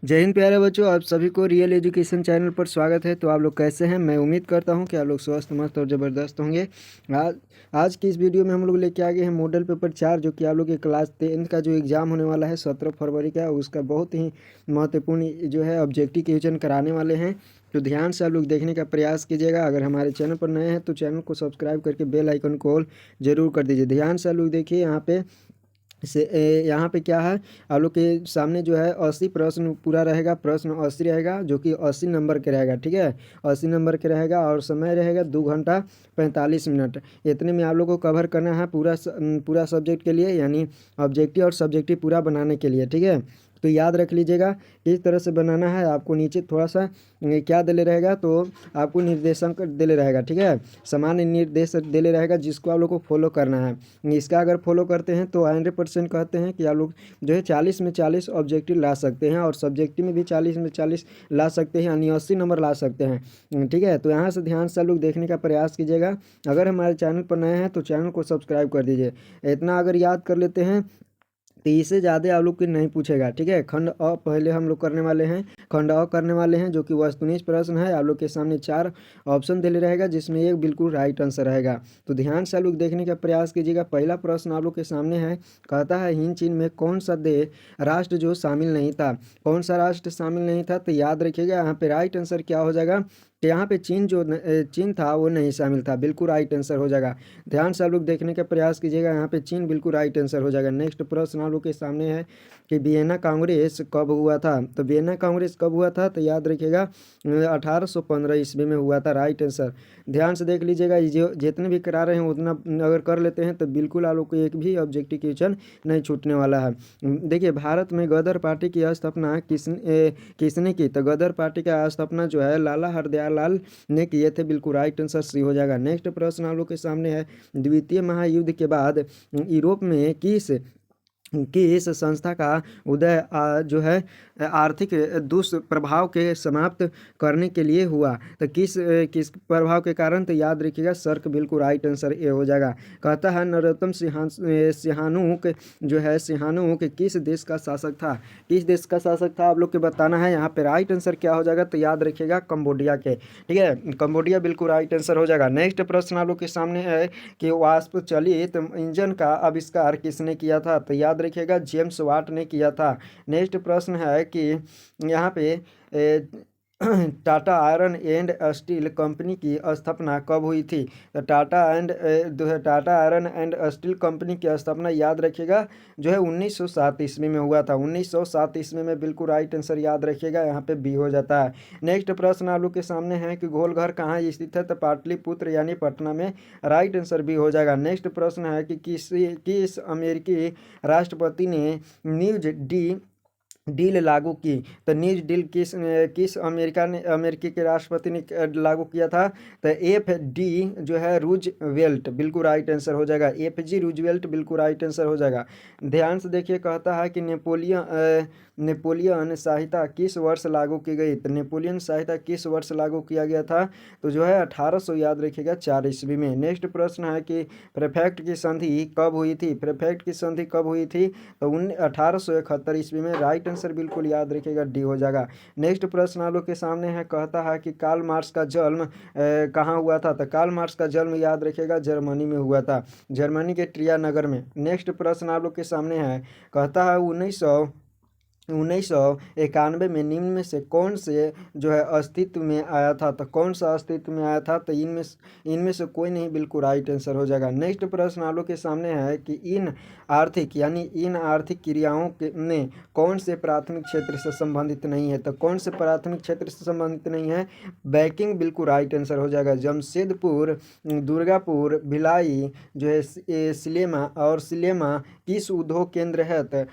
जय हिंद प्यारे बच्चों, आप सभी को रियल एजुकेशन चैनल पर स्वागत है। तो आप लोग कैसे हैं? मैं उम्मीद करता हूं कि आप लोग स्वस्थ मस्त और ज़बरदस्त होंगे। आज आज की इस वीडियो में हम लोग लेके आ गए हैं मॉडल पेपर 4, जो कि आप लोग के क्लास 10 का जो एग्ज़ाम होने वाला है 17 फरवरी का, उसका बहुत ही महत्वपूर्ण जो है ऑब्जेक्टिव क्वेश्चन कराने वाले हैं। तो ध्यान से आप लोग देखने का प्रयास कीजिएगा। अगर हमारे चैनल पर नए हैं तो चैनल को सब्सक्राइब करके बेल आइकन को ऑल जरूर कर दीजिए। ध्यान से आप लोग देखिए यहाँ पे क्या है। आप लोग के सामने जो है 80 प्रश्न पूरा रहेगा। प्रश्न 80 रहेगा, जो कि 80 नंबर के रहेगा। ठीक है, 80 नंबर के रहेगा और समय रहेगा 2 घंटा 45 मिनट। इतने में आप लोग को कवर करना है पूरा सब्जेक्ट के लिए, यानी ऑब्जेक्टिव और सब्जेक्टिव पूरा बनाने के लिए। ठीक है, तो याद रख लीजिएगा किस तरह से बनाना है। आपको नीचे थोड़ा सा क्या दिले रहेगा, तो आपको निर्देशन दिले रहेगा। ठीक है, सामान्य निर्देश दिले रहेगा जिसको आप लोग को फॉलो करना है। इसका अगर फॉलो करते हैं तो 100% कहते हैं कि आप लोग जो है 40 में 40 ऑब्जेक्टिव ला सकते हैं, और सब्जेक्टिव में भी 40 में 40 ला सकते हैं, यानी 80 नंबर ला सकते हैं। ठीक है, तो यहाँ से ध्यान से आप लोग देखने का प्रयास कीजिएगा। अगर हमारे चैनल पर नए हैं तो चैनल को सब्सक्राइब कर दीजिए। इतना अगर याद कर लेते हैं तो इससे ज़्यादा आप लोग की नहीं पूछेगा। ठीक है, खंड अ पहले हम लोग करने वाले हैं। खंड अ करने वाले हैं, जो कि वस्तुनिष्ठ प्रश्न है। आप लोग के सामने 4 ऑप्शन दिले रहेगा, जिसमें एक बिल्कुल राइट आंसर रहेगा। तो ध्यान से आप लोग देखने का प्रयास कीजिएगा। पहला प्रश्न आप लोग के सामने है, कहता है हिंद चीन में कौन सा राष्ट्र जो शामिल नहीं था। कौन सा राष्ट्र शामिल नहीं था? तो याद रखिएगा यहाँ पे राइट आंसर क्या हो जाएगा। तो यहाँ पे चीन था, वो नहीं शामिल था। बिल्कुल राइट आंसर हो जाएगा। ध्यान से आप लोग देखने का प्रयास कीजिएगा। यहाँ पे चीन बिल्कुल राइट आंसर हो जाएगा। नेक्स्ट प्रश्न आप लोग के सामने है कि वियना कांग्रेस कब हुआ था। तो वियना कांग्रेस कब हुआ था? तो याद रखिएगा 1815 ईस्वी में हुआ था। Right answer. ध्यान से देख लीजिएगा, जो जितने भी करा रहे हैं उतना अगर कर लेते हैं तो बिल्कुल आप लोग को एक भी ऑब्जेक्टिव क्वेश्चन नहीं छूटने वाला है। देखिए, भारत में गदर पार्टी की स्थापना किसने की? तो गदर पार्टी का स्थापना जो है लाला हरदयाल लाल ने किए थे। बिल्कुल राइट आंसर सी हो जाएगा। नेक्स्ट प्रश्न आप लोग के सामने है, द्वितीय महायुद्ध के बाद यूरोप में किस संस्था का उदय जो है आर्थिक दुष्प्रभाव के समाप्त करने के लिए हुआ। तो किस प्रभाव के कारण? तो याद रखिएगा सर्क। बिल्कुल राइट आंसर ए हो जाएगा। कहता है नरोत्तम सिहानुक जो है सिहानुक किस देश का शासक था। किस देश का शासक था आप लोग के बताना है। यहाँ पे राइट आंसर क्या हो जाएगा? तो याद रखिएगा कंबोडिया के। ठीक है, कंबोडिया बिल्कुल राइट आंसर हो जाएगा। नेक्स्ट प्रश्न आप लोग के सामने है कि वाष्प चलित इंजन का आविष्कार किसने किया था। तो याद रखिएगा जेम्स वाट ने किया था। नेक्स्ट प्रश्न है कि यहाँ पे Tata iron and steel company की स्थापना कब हुई थी। तो Tata iron and steel company की स्थापना याद रखिएगा जो है 1907 ईस्वी में हुआ था। 1907 ईस्वी में। बिल्कुल राइट आंसर याद रखिएगा, यहाँ पे बी हो जाता है। नेक्स्ट प्रश्न आप लोग के सामने है कि गोलघर कहाँ स्थित है। तो पाटलिपुत्र यानी पटना में। राइट आंसर बी हो जाएगा। नेक्स्ट प्रश्न है कि किस अमेरिकी राष्ट्रपति ने न्यूज डील लागू की। तो न्यूज डील किस अमेरिकी के राष्ट्रपति ने लागू किया था। तो एफ डी जो है रूजवेल्ट। बिल्कुल राइट आंसर हो जाएगा। एफ जी रूजवेल्ट बिल्कुल राइट आंसर हो जाएगा। ध्यान से देखिए, कहता है कि नेपोलियन संहिता किस वर्ष लागू की गई। तो नेपोलियन संहिता किस वर्ष लागू किया गया था? तो जो है 1800 याद रखिएगा 4 ईस्वी में। नेक्स्ट प्रश्न है कि प्रेफेक्ट की संधि कब हुई थी। प्रेफेक्ट की संधि कब हुई थी? तो 1871 ईस्वी में। राइट आंसर बिल्कुल याद रखिएगा डी हो जाएगा। नेक्स्ट प्रश्न आप लोग के सामने है, कहता है कि कार्ल मार्क्स का जन्म कहाँ हुआ था। तो कार्ल मार्क्स का जन्म याद रखिएगा जर्मनी में हुआ था, जर्मनी के ट्रिया नगर में। नेक्स्ट प्रश्न आप लोग के सामने है, कहता है 1991 में निम्न में से कौन से जो है अस्तित्व में आया था। तो कौन सा अस्तित्व में आया था? तो इनमें से कोई नहीं। बिल्कुल राइट आंसर हो जाएगा। नेक्स्ट प्रश्न आप लोग के सामने है कि इन आर्थिक क्रियाओं ने कौन से प्राथमिक क्षेत्र से संबंधित नहीं है। तो कौन से प्राथमिक क्षेत्र से संबंधित नहीं है? बैंकिंग। बिल्कुल राइट आंसर हो जाएगा। जमशेदपुर, दुर्गापुर, भिलाई जो है सिलेमा किस उद्योग केंद्र है। तो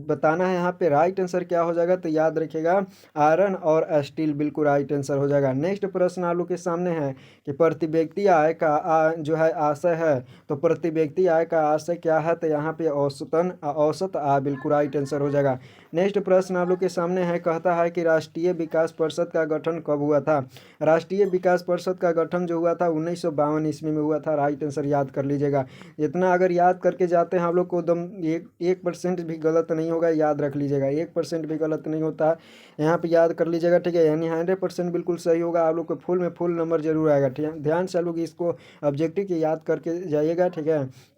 बताना है यहाँ पे। राइट आंसर क्या हो जाएगा? तो याद रखिएगा आयरन और स्टील। बिल्कुल राइट आंसर हो जाएगा। नेक्स्ट प्रश्न आप लोग के सामने है कि प्रति व्यक्ति आय का जो है आशय है। तो प्रति व्यक्ति आय का आशय क्या है? तो यहाँ पे औसत आय। बिल्कुल राइट आंसर हो जाएगा। नेक्स्ट प्रश्न आप लोग के सामने है, कहता है कि राष्ट्रीय विकास परिषद का गठन कब हुआ था। राष्ट्रीय विकास परिषद का गठन जो हुआ था 1952 ईस्वी में हुआ था। राइट आंसर याद कर लीजिएगा। इतना अगर याद करके जाते हैं आप लोग को एकदम 1% भी गलत नहीं होगा, याद रख लीजिएगा। 1% भी गलत नहीं होता है, यहाँ पे याद कर लीजिएगा, ठीक है। यानी 100% बिल्कुल सही होगा। आप लोग को फुल में फुल नंबर जरूर आएगा, ठीक है। ध्यान से आप लोग इसको ऑब्जेक्टिव के याद करके जाइएगा, ठीक है।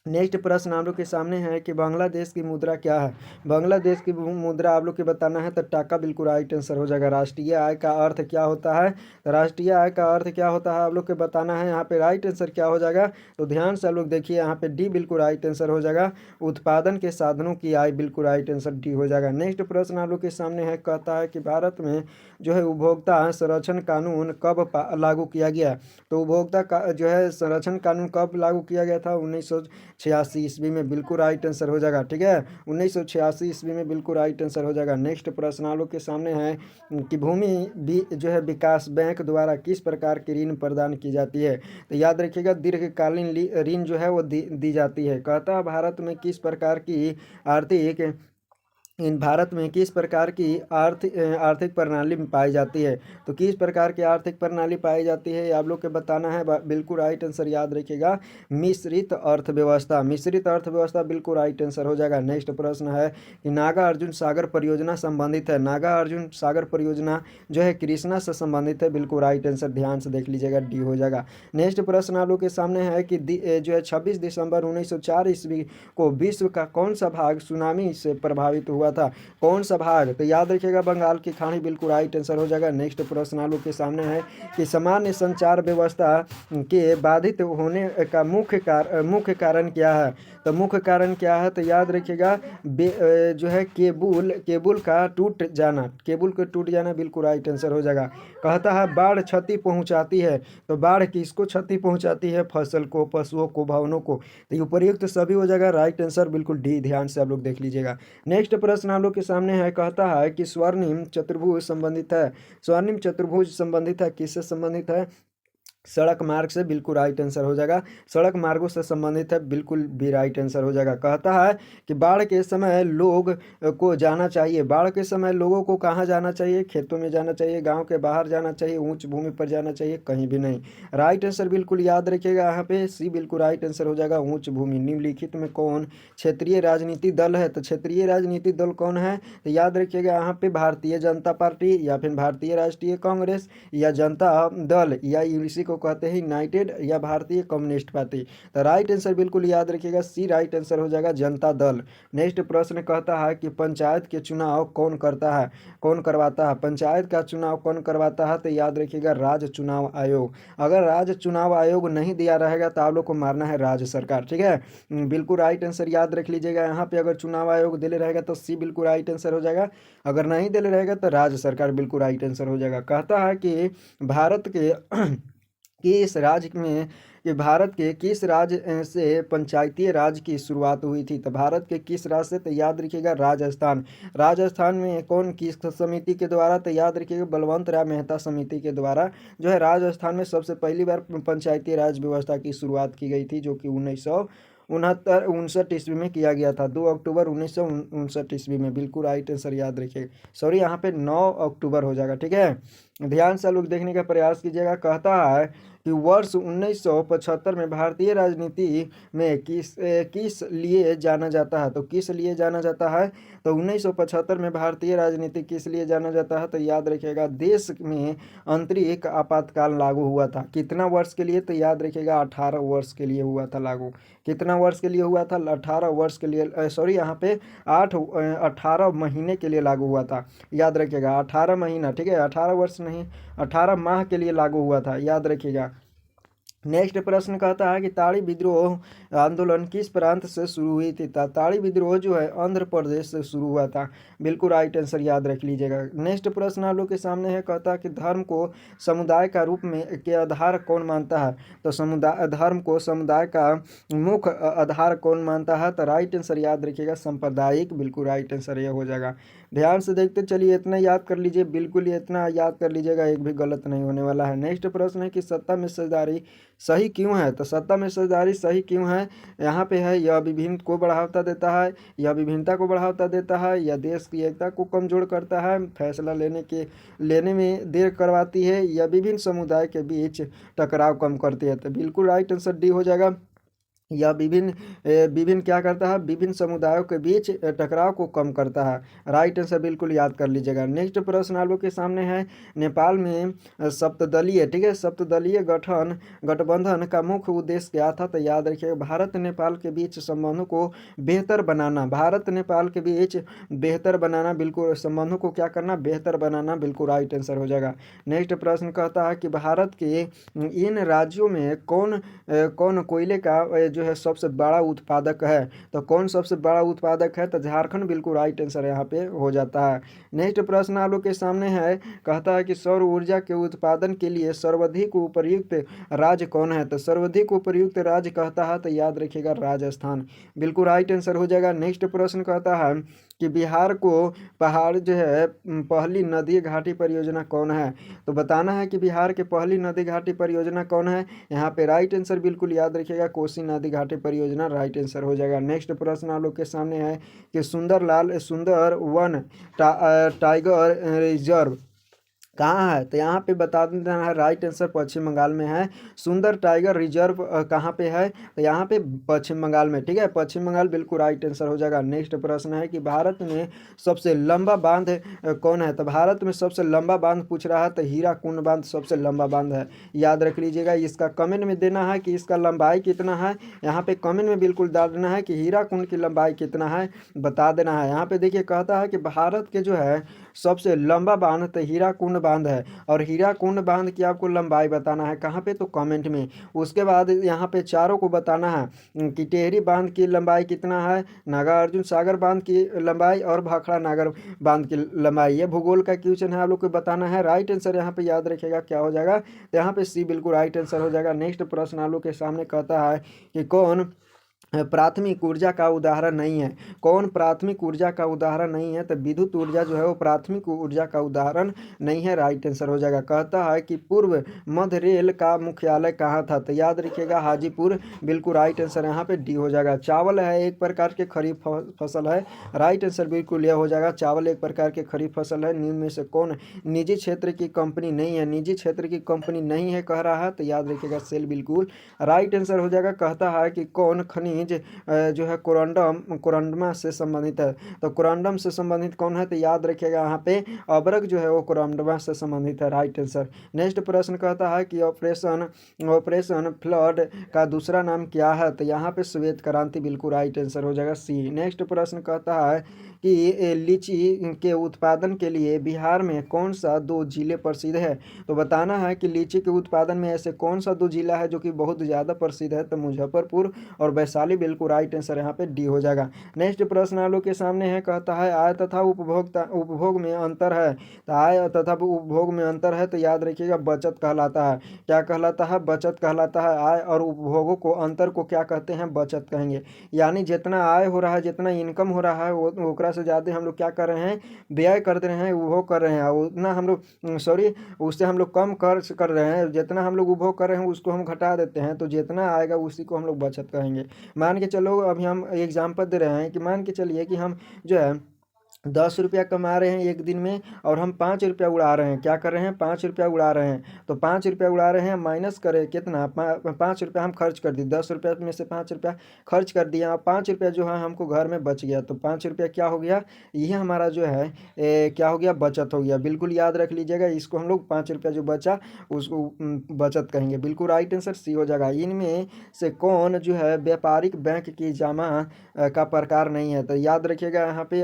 नेक्स्ट प्रश्न आप लोग के सामने है कि बांग्लादेश की मुद्रा क्या है। बांग्लादेश की मुद्रा आप लोग के बताना है, तो टाका बिल्कुल राइट आंसर हो जाएगा। राष्ट्रीय आय का अर्थ क्या होता है, तो राष्ट्रीय आय का अर्थ क्या होता है आप लोग के बताना है। यहाँ पे राइट आंसर क्या हो जाएगा, तो ध्यान से आप लोग देखिए, यहाँ पे डी बिल्कुल राइट आंसर हो जाएगा। उत्पादन के साधनों की आय बिल्कुल राइट आंसर डी हो जाएगा। नेक्स्ट प्रश्न आप लोग के सामने है, कहता है कि भारत में जो है उपभोक्ता संरक्षण कानून कब लागू किया गया। तो उपभोक्ता का जो है संरक्षण कानून कब लागू किया गया था, 1986 ईस्वी में बिल्कुल राइट आंसर हो जाएगा, ठीक है। 1986 ईस्वी में बिल्कुल राइट आंसर हो जाएगा। नेक्स्ट प्रश्न आप लोग के सामने है कि भूमि जो है विकास बैंक द्वारा किस प्रकार की ऋण प्रदान की जाती है। तो याद रखिएगा, दीर्घकालीन ऋण जो है वो दी जाती है। कहता है भारत में किस प्रकार की आर्थिक भारत में किस प्रकार की आर्थिक प्रणाली में पाई जाती है। तो किस प्रकार की आर्थिक प्रणाली पाई जाती है, आप लोग के बताना है। बिल्कुल राइट आंसर याद रखिएगा, मिश्रित अर्थव्यवस्था। मिश्रित अर्थव्यवस्था बिल्कुल राइट आंसर हो जाएगा। नेक्स्ट प्रश्न है कि नागा अर्जुन सागर परियोजना संबंधित है। नागा अर्जुन सागर परियोजना जो है कृष्णा से संबंधित है, बिल्कुल राइट आंसर। ध्यान से देख लीजिएगा, डी हो जाएगा। नेक्स्ट प्रश्न आप लोग के सामने है कि जो है 26 दिसंबर 1904 ईस्वी को विश्व का कौन सा भाग सुनामी से प्रभावित हुआ था। कौन सा भाग, तो याद रखिएगा बंगाल की खाड़ी, बिल्कुल राइट आंसर हो जाएगा। नेक्स्ट प्रश्न आप लोग के सामने है कि सामान्य संचार व्यवस्था के बाधित होने का मुख्य कारण क्या है। तो मुख्य कारण क्या है, तो याद रखिएगा जो है केबुल का टूट जाना। केबुल का टूट जाना बिल्कुल राइट आंसर हो जाएगा। कहता है बाढ़ क्षति पहुंचाती है। तो बाढ़ किसको क्षति पहुंचाती है, फसल को, पशुओं को, भवनों को। तो ये उपयुक्त सभी हो जाएगा, राइट आंसर बिल्कुल डी। ध्यान से आप लोग देख लीजिएगा। नेक्स्ट प्रश्न आप लोग के सामने है, कहता है कि स्वर्णिम चतुर्भुज संबंधित है। स्वर्णिम चतुर्भुज संबंधित है, किससे संबंधित है, सड़क मार्ग से, बिल्कुल राइट आंसर हो जाएगा। सड़क मार्गों से संबंधित है, बिल्कुल भी राइट आंसर हो जाएगा। कहता है कि बाढ़ के समय लोग को जाना चाहिए। बाढ़ के समय लोगों को कहाँ जाना चाहिए, खेतों में जाना चाहिए, गांव के बाहर जाना चाहिए, ऊंच भूमि पर जाना चाहिए, कहीं भी नहीं। राइट आंसर बिल्कुल याद रखिएगा, यहाँ पे सी बिल्कुल राइट आंसर हो जाएगा, ऊंच भूमि। निम्नलिखित में कौन क्षेत्रीय राजनीति दल है। तो क्षेत्रीय राजनीतिक दल कौन है, तो याद रखिएगा यहाँ पे भारतीय जनता पार्टी, या फिर भारतीय राष्ट्रीय कांग्रेस, या जनता दल, या इसी को कहते हैं यूनाइटेड, या भारतीय कम्युनिस्ट पार्टी। तो राइट आंसर बिल्कुल याद रखिएगा, सी राइट आंसर हो जाएगा, जनता दल। नेक्स्ट प्रश्न कहता है कि पंचायत के चुनाव कौन करता है, कौन करवाता है। पंचायत का चुनाव कौन करवाता है, तो याद रखिएगा राज्य चुनाव आयोग। अगर राज्य चुनाव आयोग नहीं दिया रहेगा तो आप लोग को मारना है राज्य सरकार, ठीक है। बिल्कुल राइट आंसर याद रख लीजिएगा। यहाँ पे अगर चुनाव आयोग दिले रहेगा तो सी बिल्कुल राइट आंसर हो जाएगा, अगर नहीं दिले रहेगा तो राज्य सरकार, बिल्कुल राइट आंसर हो जाएगा। कहता है कि भारत के किस राज्य में कि भारत के किस राज्य से पंचायती राज की शुरुआत हुई थी। तो भारत के किस राज्य से, तो याद रखिएगा राजस्थान। राजस्थान में कौन, किस समिति के द्वारा, तो याद रखिएगा बलवंत राय मेहता समिति के द्वारा जो है राजस्थान में सबसे पहली बार पंचायती राज व्यवस्था की शुरुआत की गई थी, जो कि 1969 ईस्वी में किया गया था। 2 अक्टूबर 1959 ईस्वी में, बिल्कुल राइट आंसर याद रखिएगा। सॉरी, यहाँ पे 9 अक्टूबर हो जाएगा, ठीक है। ध्यान से लोग देखने का प्रयास कीजिएगा। कहता है कि वर्ष 1975 में भारतीय राजनीति में किस लिए जाना जाता है। तो किस लिए जाना जाता है, तो 1975 में भारतीय राजनीति किस लिए जाना जाता है, तो याद रखिएगा देश में आंतरिक आपातकाल लागू हुआ था। कितना वर्ष के लिए, तो याद रखिएगा 18 वर्ष के लिए हुआ था लागू। कितना वर्ष के लिए हुआ था, 18 वर्ष के लिए, सॉरी यहाँ पे 18 महीने के लिए लागू हुआ था। याद रखिएगा 18 महीना, ठीक है, 18 वर्ष नहीं, 18 माह के लिए लागू हुआ था, याद रखिएगा। नेक्स्ट प्रश्न कहता है कि ताड़ी विद्रोह आंदोलन किस प्रांत से शुरू हुई थी। ताड़ी विद्रोह जो है आंध्र प्रदेश से शुरू हुआ था, बिल्कुल राइट आंसर याद रख लीजिएगा। नेक्स्ट प्रश्न आप लोग के सामने है, कहता है कि धर्म को समुदाय का रूप में के आधार कौन मानता है। तो धर्म को समुदाय का मुख्य आधार कौन मानता है, तो राइट आंसर याद रखिएगा सांप्रदायिक, बिल्कुल राइट आंसर यह हो जाएगा। ध्यान से देखते चलिए, इतना याद कर लीजिए, बिल्कुल ही इतना याद कर लीजिएगा, एक भी गलत नहीं होने वाला है। नेक्स्ट प्रश्न है कि सत्ता में हिस्सेदारी सही क्यों है? तो सत्ता में हिस्सेदारी सही क्यों है, यहाँ पे है, यह विभिन्न को बढ़ावा देता है, यह विभिन्नता को बढ़ावा देता है, यह देश की एकता को कमजोर करता है, फैसला लेने में देर करवाती है, या विभिन्न समुदाय के बीच टकराव कम करती है। तो बिल्कुल राइट आंसर डी हो जाएगा। या विभिन्न क्या करता है, विभिन्न समुदायों के बीच टकराव को कम करता है। राइट आंसर बिल्कुल याद कर लीजिएगा। नेक्स्ट प्रश्न आप लोग के सामने है, नेपाल में सप्तदलीय, ठीक है, सप्तदलीय गठबंधन का मुख्य उद्देश्य क्या था? तो याद रखिएगा, भारत नेपाल के बीच संबंधों को बेहतर बनाना, भारत नेपाल के बीच बेहतर बनाना, बिल्कुल संबंधों को क्या करना, बेहतर बनाना, बिल्कुल राइट आंसर हो जाएगा। नेक्स्ट प्रश्न कहता है कि भारत के इन राज्यों में कौन कोयले का जो है सबसे बड़ा उत्पादक है? तो कौन सबसे बड़ा उत्पादक है? तो झारखंड, बिल्कुल राइट आंसर यहाँ पे हो जाता है। नेक्स्ट प्रश्न आप लोग के सामने है, कहता है कि सौर ऊर्जा के उत्पादन के लिए सर्वाधिक उपयुक्त राज्य कौन है? तो सर्वाधिक उपयुक्त राज्य कहता है, तो याद रखिएगा राजस्थान, बिल्कुल राइट आंसर हो जाएगा। नेक्स्ट प्रश्न कहता है कि बिहार को पहाड़ जो है पहली नदी घाटी परियोजना कौन है? तो बताना है कि बिहार के पहली नदी घाटी परियोजना कौन है। यहाँ पे राइट आंसर बिल्कुल याद रखिएगा, कोसी नदी घाटी परियोजना राइट आंसर हो जाएगा। नेक्स्ट प्रश्न आप लोग के सामने है कि सुंदर वन टाइगर रिजर्व कहाँ है? तो यहाँ पे बता देना है, राइट आंसर पश्चिम बंगाल में है। सुंदर टाइगर रिजर्व कहाँ पे है? तो यहाँ पे पश्चिम बंगाल में, ठीक है, पश्चिम बंगाल, बिल्कुल राइट आंसर हो जाएगा। नेक्स्ट प्रश्न है कि भारत में सबसे लंबा बांध कौन है? तो भारत में सबसे लंबा बांध पूछ रहा है, तो हीराकुंड बांध सबसे लंबा बांध है, याद रख लीजिएगा। इसका कमेंट में देना है कि इसका लंबाई कितना है, यहाँ पे कमेंट में बिल्कुल डाल देना है कि हीराकुंड की लंबाई कितना है, बता देना है। यहाँ पे देखिए कहता है कि भारत के जो है सबसे लंबा बांध तो हीराकुंड बांध है, और हीराकुंड बांध की आपको लंबाई बताना है, कहाँ पे? तो कमेंट में। उसके बाद यहाँ पे चारों को बताना है कि टेहरी बांध की लंबाई कितना है, नागार्जुन सागर बांध की लंबाई, और भाखड़ा नागर बांध की लंबाई। ये भूगोल का क्वेश्चन है, आप लोग को बताना है। राइट आंसर यहाँ पे याद रखिएगा क्या हो जाएगा, तो यहाँ पे सी बिल्कुल राइट आंसर हो जाएगा। नेक्स्ट प्रश्न आप लोग के सामने कहता है कि कौन प्राथमिक ऊर्जा का उदाहरण नहीं है? कौन प्राथमिक ऊर्जा का उदाहरण नहीं है? तो विद्युत ऊर्जा जो है वो प्राथमिक ऊर्जा का उदाहरण नहीं है, राइट आंसर हो जाएगा। कहता है कि पूर्व मध्य रेल का मुख्यालय कहाँ था? तो याद रखिएगा हाजीपुर, बिल्कुल राइट आंसर यहाँ पे डी हो जाएगा। चावल है एक प्रकार के खरीफ फसल है, राइट आंसर बिल्कुल यह हो जाएगा, चावल एक प्रकार के खरीफ फसल है। निम्न में से कौन निजी क्षेत्र की कंपनी नहीं है? निजी क्षेत्र की कंपनी नहीं है कह रहा है, तो याद रखिएगा सेल, बिल्कुल राइट आंसर हो जाएगा। कहता है कि कौन खनिज जो है कोरंडमा से संबंधित है? तो कोरंडम से संबंधित कौन है? तो याद रखिएगा यहाँ पे अबरक जो है वो कोरंडमा से संबंधित है, राइट आंसर। नेक्स्ट प्रश्न कहता है कि ऑपरेशन फ्लड का दूसरा नाम क्या है? तो यहाँ पे श्वेत क्रांति, बिल्कुल राइट आंसर हो जाएगा सी। नेक्स्ट प्रश्न कहता है कि लीची के उत्पादन के लिए बिहार में कौन सा दो जिले प्रसिद्ध है? तो बताना है कि लीची के उत्पादन में ऐसे कौन सा दो जिला है जो कि बहुत ज़्यादा प्रसिद्ध है? तो मुजफ्फरपुर और वैशाली, बिल्कुल राइट आंसर यहाँ पे डी हो जाएगा। नेक्स्ट प्रश्न आप लोग के सामने है, कहता है आय तथा उपभोग में अंतर है। तो आय तथा उपभोग में अंतर है, तो याद रखिएगा बचत कहलाता है। क्या कहलाता है? बचत कहलाता है। आय और उपभोगों को अंतर को क्या कहते हैं? बचत कहेंगे। यानी जितना आय हो रहा है, जितना इनकम हो रहा है, वो ओकरा से ज़्यादा हम लोग क्या कर रहे हैं? व्यय कर रहे हैं, उपभोग कर रहे हैं। उतना हम लोग सॉरी उससे हम लोग कम खर्च कर रहे हैं, जितना हम लोग उपभोग कर रहे हैं उसको हम घटा देते हैं, तो जितना आएगा उसी को हम लोग बचत कहेंगे। मान के चलो, अभी हम एग्जांपल दे रहे हैं कि मान के चलिए कि हम जो है 10 रुपया कमा रहे हैं एक दिन में, और हम 5 रुपया उड़ा रहे हैं। क्या कर रहे हैं? 5 रुपया उड़ा रहे हैं। तो 5 रुपया उड़ा रहे हैं, माइनस करें कितना, 5 रुपया हम खर्च कर दिए, 10 रुपया में से 5 रुपया खर्च कर दिया, और 5 रुपया जो है हमको घर में बच गया। तो 5 रुपया क्या हो गया? ये हमारा जो है क्या हो गया? बचत हो गया। बिल्कुल याद रख लीजिएगा, इसको हम लोग 5 रुपया जो बचा उसको बचत कहेंगे, बिल्कुल राइट आंसर सी हो जाएगा। इनमें से कौन जो है व्यापारिक बैंक की जमा का प्रकार नहीं है? तो याद रखिएगा यहाँ पे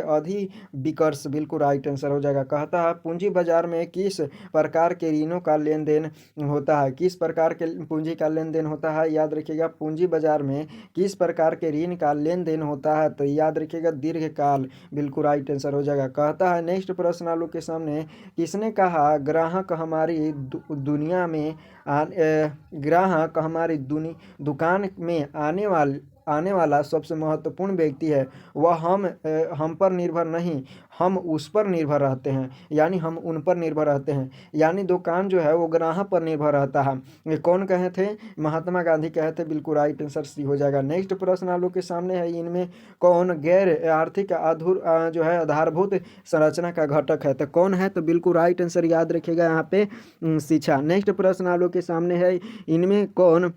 विकर्ष, बिल्कुल राइट आंसर हो जाएगा। कहता है पूंजी बाजार में किस प्रकार के ऋणों का लेन देन होता है? किस प्रकार के पूंजी का लेन देन होता है? याद रखिएगा पूंजी बाजार में किस प्रकार के ऋण का लेन देन होता है? तो याद रखिएगा दीर्घकाल, बिल्कुल राइट आंसर हो जाएगा। कहता है नेक्स्ट प्रश्न आप लोग के सामने, किसने कहा ग्राहक हमारी दुनिया में ग्राहक हमारी दुकान में आने वाला सबसे महत्वपूर्ण व्यक्ति है वह हम पर निर्भर नहीं, हम उस पर निर्भर रहते हैं, यानी हम उन पर निर्भर रहते हैं, यानी दुकान जो है वो ग्राहक पर निर्भर रहता है। ये कौन कहे थे? महात्मा गांधी कहे थे। बिल्कुल राइट आंसर सी हो जाएगा। नेक्स्ट प्रश्न आप लोग के सामने है, इनमें कौन गैर आर्थिक जो है आधारभूत संरचना का घटक है? तो कौन है? तो बिल्कुल राइट आंसर याद रखिएगा यहाँ पे शिक्षा। नेक्स्ट प्रश्न आप लोग के सामने है, इनमें कौन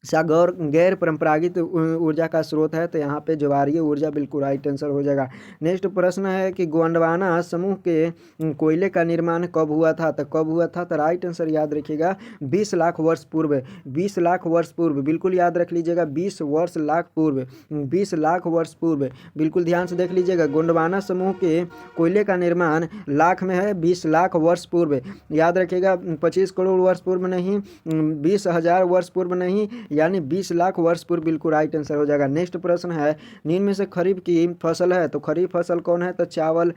सा गैर परंपरागत ऊर्जा का स्रोत है? तो यहाँ पे ज्वारीय ऊर्जा बिल्कुल राइट आंसर हो जाएगा। नेक्स्ट प्रश्न है कि गोंडवाना समूह के कोयले का निर्माण कब हुआ था? तो कब हुआ था? तो राइट आंसर याद रखिएगा 20 लाख वर्ष पूर्व। 20 लाख वर्ष पूर्व बिल्कुल याद रख लीजिएगा। 20 लाख पूर्व, 20 लाख वर्ष पूर्व बिल्कुल ध्यान से देख लीजिएगा। गोंडवाना समूह के कोयले का निर्माण लाख में है, 20 लाख वर्ष पूर्व याद रखिएगा। 25 करोड़ वर्ष पूर्व नहीं, 20,000 वर्ष पूर्व नहीं, यानी 20 लाख वर्ष पूर्व बिल्कुल राइट आंसर हो जाएगा। नेक्स्ट प्रश्न है, निम्न में से खरीफ की फसल है? तो खरीफ फसल कौन है? तो चावल,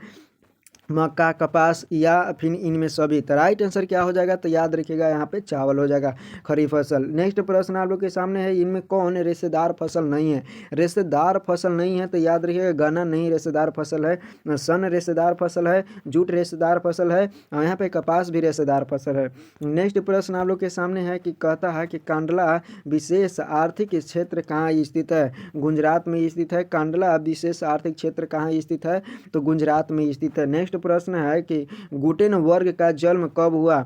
मक्का, कपास या फिर इनमें सभी। तो राइट आंसर क्या हो जाएगा? तो याद रखिएगा यहाँ पे चावल हो जाएगा खरीफ फसल। नेक्स्ट प्रश्न आप लोग के सामने है, इनमें कौन रेशेदार फसल नहीं है? रेशेदार फसल नहीं है तो याद रखिएगा गन्ना नहीं रेशेदार फसल है, सन रेशेदार फसल है, जूट रेशेदार फसल है, और यहाँ पे कपास भी रेशेदार फसल है। नेक्स्ट प्रश्न आप लोग के सामने है कि कहता है कि कांडला विशेष आर्थिक क्षेत्र कहाँ स्थित है? गुजरात में स्थित है। कांडला विशेष आर्थिक क्षेत्र कहाँ स्थित है? तो गुजरात में स्थित है। नेक्स्ट प्रश्न है कि गुटेन वर्ग का जन्म कब हुआ?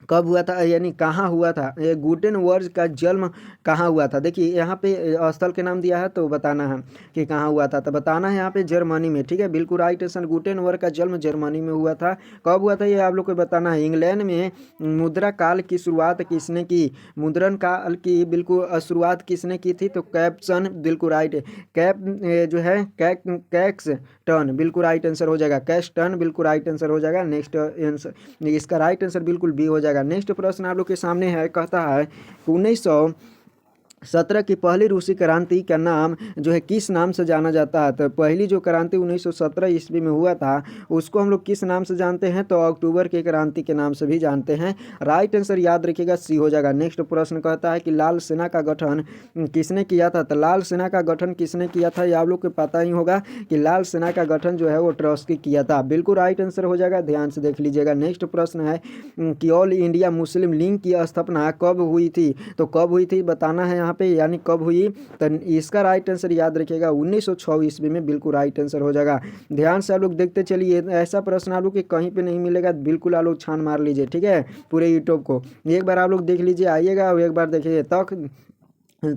कब हुआ था, यानी कहाँ हुआ था? ये गुटेनबर्ग का जन्म कहाँ हुआ था? देखिए यहाँ पे स्थल के नाम दिया है तो बताना है कि कहाँ हुआ था। तो बताना है यहाँ पे जर्मनी में। ठीक है, बिल्कुल राइट आंसर। गुटेनबर्ग का जन्म जर्मनी में हुआ था। कब हुआ था ये आप लोग को बताना है। इंग्लैंड में मुद्रा काल की शुरुआत किसने की? मुद्रण काल की बिल्कुल शुरुआत किसने की थी? तो कैप्सन बिल्कुल राइट। कैप जो है कैक्स टर्न बिल्कुल राइट आंसर हो जाएगा। कैश टर्न बिल्कुल राइट आंसर हो जाएगा। नेक्स्ट आंसर, इसका राइट आंसर बिल्कुल बी हो जाएगा। नेक्स्ट प्रश्न आप लोग के सामने है, कहता है 1917 की पहली रूसी क्रांति का नाम जो है किस नाम से जाना जाता है? तो पहली जो क्रांति 1917 ईस्वी में हुआ था उसको हम लोग किस नाम से जानते हैं? तो अक्टूबर की क्रांति के नाम से भी जानते हैं। राइट आंसर याद रखिएगा सी हो जाएगा। नेक्स्ट प्रश्न कहता है कि लाल सेना का गठन किसने किया था? तो लाल सेना का गठन किसने किया था? ये आप लोग को पता ही होगा कि लाल सेना का गठन जो है वो ट्रॉट्स्की किया था। बिल्कुल राइट आंसर हो जाएगा, ध्यान से देख लीजिएगा। नेक्स्ट प्रश्न है कि ऑल इंडिया मुस्लिम लीग की स्थापना कब हुई थी? तो कब हुई थी बताना है यहाँ पे, यानी कब हुई? तो इसका राइट आंसर याद रखिएगा 1906 ईस्वी में बिल्कुल राइट आंसर हो जाएगा। ध्यान से आप लोग देखते चलिए, ऐसा प्रश्न आप लोग के कहीं पे नहीं मिलेगा, बिल्कुल आप लोग छान मार लीजिए। ठीक है, पूरे यूट्यूब को एक बार आप लोग देख लीजिए, आइएगा और एक बार देखिए।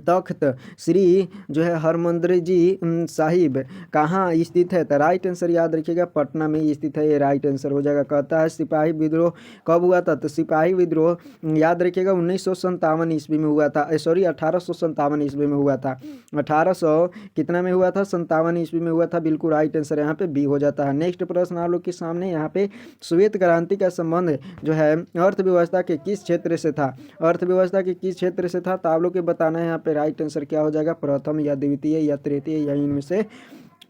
तख्त श्री जो है हरमंदिर जी साहिब कहाँ स्थित है? तो राइट आंसर याद रखिएगा पटना में स्थित है, ये राइट आंसर हो जाएगा। कहता है सिपाही विद्रोह कब हुआ था? तो सिपाही विद्रोह याद रखिएगा 1957 ईस्वी में हुआ था। सॉरी 1857 ईस्वी में हुआ था। 1800 कितना में हुआ था? 57 ईस्वी में हुआ था। बिल्कुल राइट आंसर यहाँ पे बी हो जाता है। नेक्स्ट प्रश्न आप लोग के सामने यहाँ पे श्वेत क्रांति का संबंध जो है अर्थव्यवस्था के किस क्षेत्र से था? अर्थव्यवस्था के किस क्षेत्र से था? तो आप लोग के बताना है यहाँ पे राइट आंसर क्या हो जाएगा, प्रथम या द्वितीय या तृतीय या इनमें से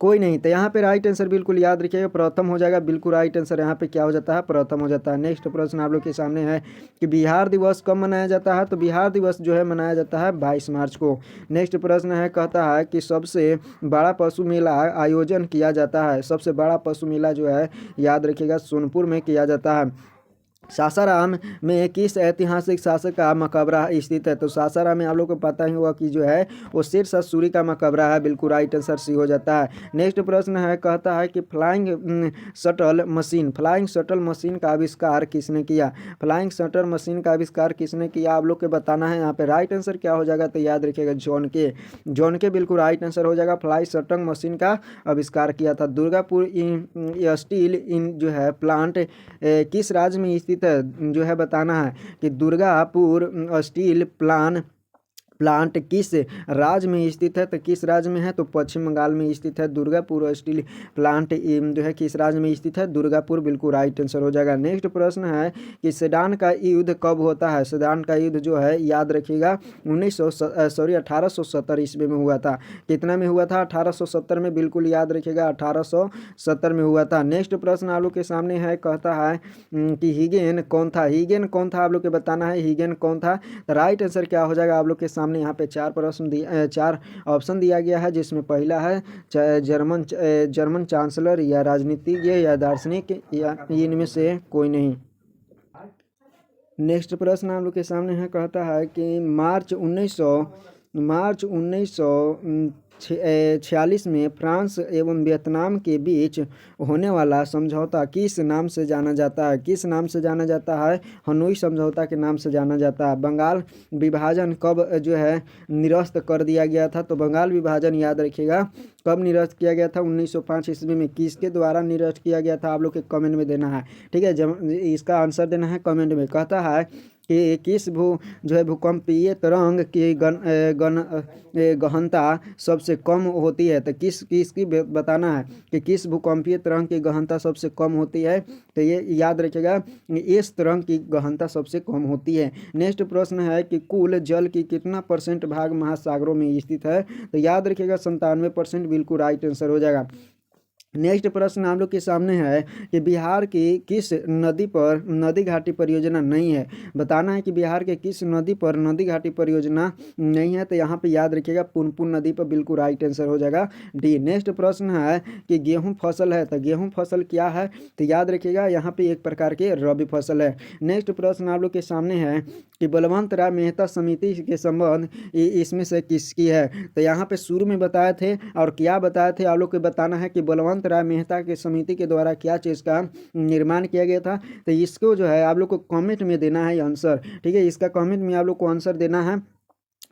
कोई नहीं। तो यहाँ पे राइट आंसर बिल्कुल याद रखिएगा प्रथम हो जाएगा। बिल्कुल राइट आंसर यहाँ पे क्या हो जाता है, प्रथम हो जाता है। नेक्स्ट प्रश्न आप लोग के सामने है कि बिहार दिवस कब मनाया जाता है? तो बिहार दिवस जो है मनाया जाता है 22 मार्च को। नेक्स्ट प्रश्न है, कहता है कि सबसे बड़ा पशु मेला आयोजन किया जाता है। सबसे बड़ा पशु मेला जो है याद रखिएगा सोनपुर में किया जाता है। सासाराम में किस ऐतिहासिक शासक का मकबरा स्थित है? तो सासाराम में आप लोग को पता ही होगा कि जो है वो शेरशाह सूरी का मकबरा है। बिल्कुल राइट आंसर सी हो जाता है। नेक्स्ट प्रश्न है, कहता है कि फ्लाइंग शटल मशीन का आविष्कार किसने किया? फ्लाइंग शटल मशीन का आविष्कार किसने किया आप लोग को बताना है। यहाँ पे राइट आंसर क्या हो जाएगा, तो याद रखिएगा जॉन के बिल्कुल राइट आंसर हो जाएगा। फ्लाई शटल मशीन का आविष्कार किया था। दुर्गापुर स्टील इन जो है प्लांट किस राज्य में स्थित जो है बताना है कि दुर्गापुर स्टील प्लांट किस राज्य में स्थित है? तो किस राज्य में है? तो पश्चिम बंगाल में स्थित है। दुर्गापुर स्टील प्लांट जो है किस राज्य में स्थित है? दुर्गापुर बिल्कुल राइट आंसर हो जाएगा। नेक्स्ट प्रश्न है कि सेडान का युद्ध कब होता है? सेडान का युद्ध जो है याद रखिएगा 1870 ईस्वी में हुआ था। कितना में हुआ था? 1870 में। बिल्कुल याद रखिएगा 1870 में हुआ था। नेक्स्ट प्रश्न आप लोग के सामने है, कहता है कि हीगेन कौन था? हीगेन कौन था आप लोग के बताना है। हीगेन कौन था? राइट आंसर क्या हो जाएगा आप लोग के सामने सामने यहाँ पे 4 ऑप्शन दिया गया है, जिसमें पहला है जर्मन चांसलर या राजनीतिज्ञ या दार्शनिक या इनमें से कोई नहीं। नेक्स्ट प्रश्न हम लोग के सामने है, कहता है कि मार्च 1946 में फ्रांस एवं वियतनाम के बीच होने वाला समझौता किस नाम से जाना जाता है? किस नाम से जाना जाता है? हनोई समझौता के नाम से जाना जाता है। बंगाल विभाजन कब जो है निरस्त कर दिया गया था? तो बंगाल विभाजन याद रखिएगा कब निरस्त किया गया था? 1905 ईस्वी में। किसके द्वारा निरस्त किया गया था? आप लोग के कमेंट में देना है, ठीक है। जब इसका आंसर देना है कमेंट में। कहता है कि किस जो है भूकंपीय तरंग की गहनता सबसे कम होती है? तो किसकी बताना है कि किस भूकंपीय तरंग की गहनता सबसे कम होती है? तो ये याद रखिएगा, इस तरंग की गहनता सबसे कम होती है। नेक्स्ट प्रश्न है कि कुल जल की कितना % भाग महासागरों में स्थित है? तो याद रखिएगा 97% बिल्कुल राइट आंसर हो जाएगा। नेक्स्ट प्रश्न हम लोग के सामने है कि बिहार की किस नदी पर नदी घाटी परियोजना नहीं है? बताना है कि बिहार के किस नदी पर नदी घाटी परियोजना नहीं है? तो यहाँ पे याद रखिएगा पुनपुन नदी पर बिल्कुल राइट आंसर हो जाएगा डी। नेक्स्ट प्रश्न है कि गेहूं फसल है, तो गेहूं फसल क्या है? तो याद रखिएगा यहाँ पे एक प्रकार के रबी फसल है। नेक्स्ट प्रश्न आप लोग के सामने है कि बलवंत राय मेहता समिति के संबंध इसमें से किसकी है? तो यहाँ पे शुरू में बताए थे और क्या बताए थे, आप लोग को बताना है कि बलवंत राय मेहता के समिति के द्वारा क्या चीज़ का निर्माण किया गया था। तो इसको जो है आप लोग को कमेंट में देना है आंसर, ठीक है। इसका कमेंट में आप लोग को आंसर देना है।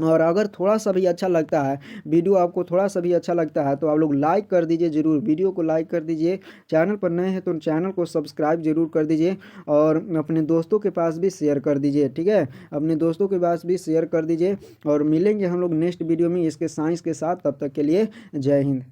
और अगर थोड़ा सा भी अच्छा लगता है वीडियो, आपको थोड़ा सा भी अच्छा लगता है तो आप लोग लाइक कर दीजिए, ज़रूर वीडियो को लाइक कर दीजिए। चैनल पर नए हैं तो चैनल को सब्सक्राइब जरूर कर दीजिए और अपने दोस्तों के पास भी शेयर कर दीजिए, ठीक है। अपने दोस्तों के पास भी शेयर कर दीजिए और मिलेंगे हम लोग नेक्स्ट वीडियो में इसके साइंस के साथ। तब तक के लिए जय हिंद।